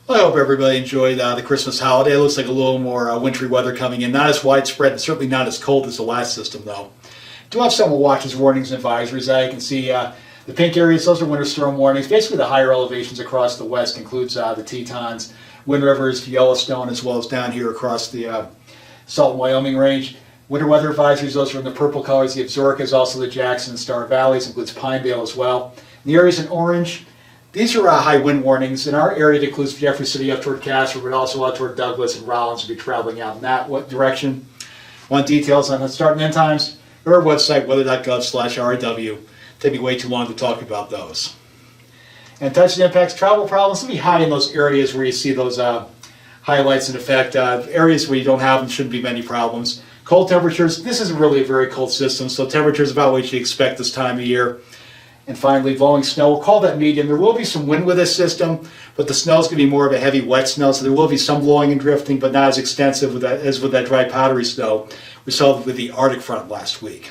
Well, I hope everybody enjoyed the Christmas holiday. It looks like a little more wintry weather coming in. Not as widespread and certainly not as cold as the last system, though. Do have some watches, warnings, and advisories. You can see the pink areas, those are winter storm warnings. Basically, the higher elevations across the west includes the Tetons, Wind Rivers, Yellowstone, as well as down here across the Salt and Wyoming range. Winter weather advisories, those are in the purple colors. The Absarokas, also the Jackson and Star Valleys, includes Pinedale as well. And the areas in orange, these are high wind warnings. In our area, it includes Jeffrey City up toward Casper, but also out toward Douglas and Rollins will be traveling out in that direction. Want details on the start and end times? Go to our website, weather.gov/RIW. Take me way too long to talk about those. And touch and impacts, travel problems will be high in those areas where you see those highlights in effect. Areas where you don't have them shouldn't be many problems. Cold temperatures, this isn't really a very cold system, so temperatures about what you expect this time of year. And finally, blowing snow, we'll call that medium. There will be some wind with this system, but the snow is going to be more of a heavy, wet snow, so there will be some blowing and drifting, but not as extensive as with that dry, powdery snow we saw with the Arctic front last week.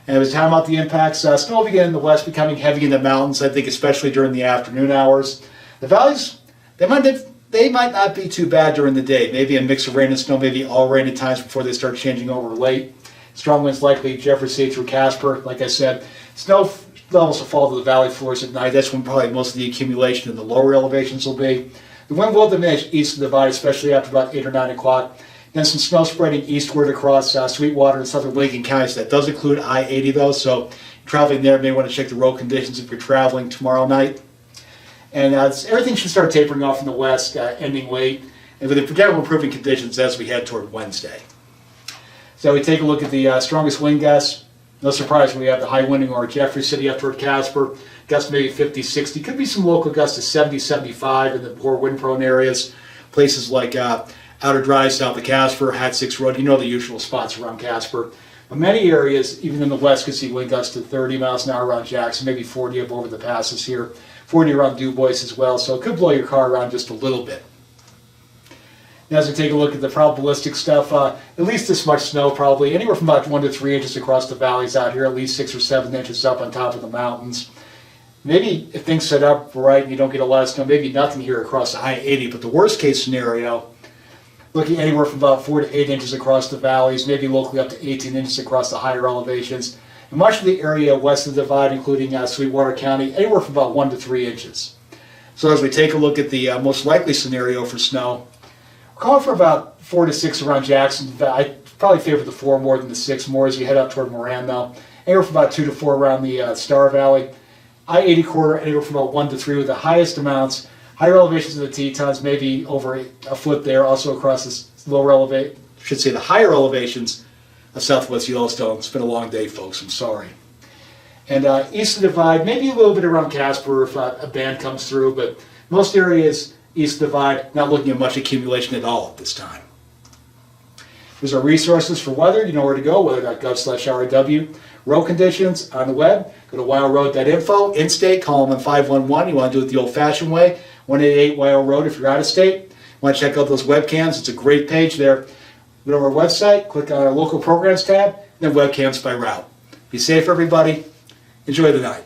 And as we talk about the impacts, snow will begin in the west, becoming heavy in the mountains, I think especially during the afternoon hours. The valleys, they might not be too bad during the day. Maybe a mix of rain and snow, maybe all rain at times before they start changing over late. Strong winds likely Jeffrey City through Casper. Like I said, snow levels will fall to the valley floors at night. That's when probably most of the accumulation in the lower elevations will be. The wind will diminish east of the divide, especially after about 8 or 9 o'clock. Then some snow spreading eastward across Sweetwater and southern Lincoln counties. That does include I-80 though, so traveling there, may want to check the road conditions if you're traveling tomorrow night. And everything should start tapering off in the west, ending late, and with the general improving conditions as we head toward Wednesday. So we take a look at the strongest wind gusts. No surprise when we have the high winding or Jeffrey City up toward Casper. Gusts maybe 50, 60. Could be some local gusts to 70, 75 in the more wind-prone areas. Places like Outer Drive, south of Casper, Hat 6 Road. You know the usual spots around Casper. But many areas, even in the west, could see wind gusts to 30 miles an hour around Jackson, maybe 40 up over the passes here. 40 around DuBois as well, so it could blow your car around just a little bit. Now as we take a look at the probabilistic stuff, at least this much snow probably, anywhere from about 1 to 3 inches across the valleys out here, at least 6 or 7 inches up on top of the mountains. Maybe if things set up right and you don't get a lot of snow, maybe nothing here across the I-80, but the worst case scenario, looking anywhere from about 4 to 8 inches across the valleys, maybe locally up to 18 inches across the higher elevations. And much of the area west of the divide, including Sweetwater County, anywhere from about 1 to 3 inches. So as we take a look at the most likely scenario for snow, we're calling for about 4 to 6 around Jackson. I probably favor the 4 more than the 6 more as you head up toward Moran though. Anywhere from about 2 to 4 around the Star Valley. I-80 corridor, anywhere from about 1 to 3 with the highest amounts. Higher elevations of the Tetons, maybe over a foot there. Also across this lower elevation, should say the higher elevations of southwest Yellowstone. It's been a long day, folks. I'm sorry. And east of the divide, maybe a little bit around Casper if a band comes through, but most areas east of the divide, not looking at much accumulation at all at this time. There's our resources for weather. You know where to go, weather.gov/RIW. Road conditions on the web, go to wyoroad.info. In-state, call them on 511. You want to do it the old-fashioned way, 188 Wyoming Road if you're out of state. Want to check out those webcams? It's a great page there. Go to our website, click on our local programs tab, and then webcams by route. Be safe, everybody. Enjoy the night.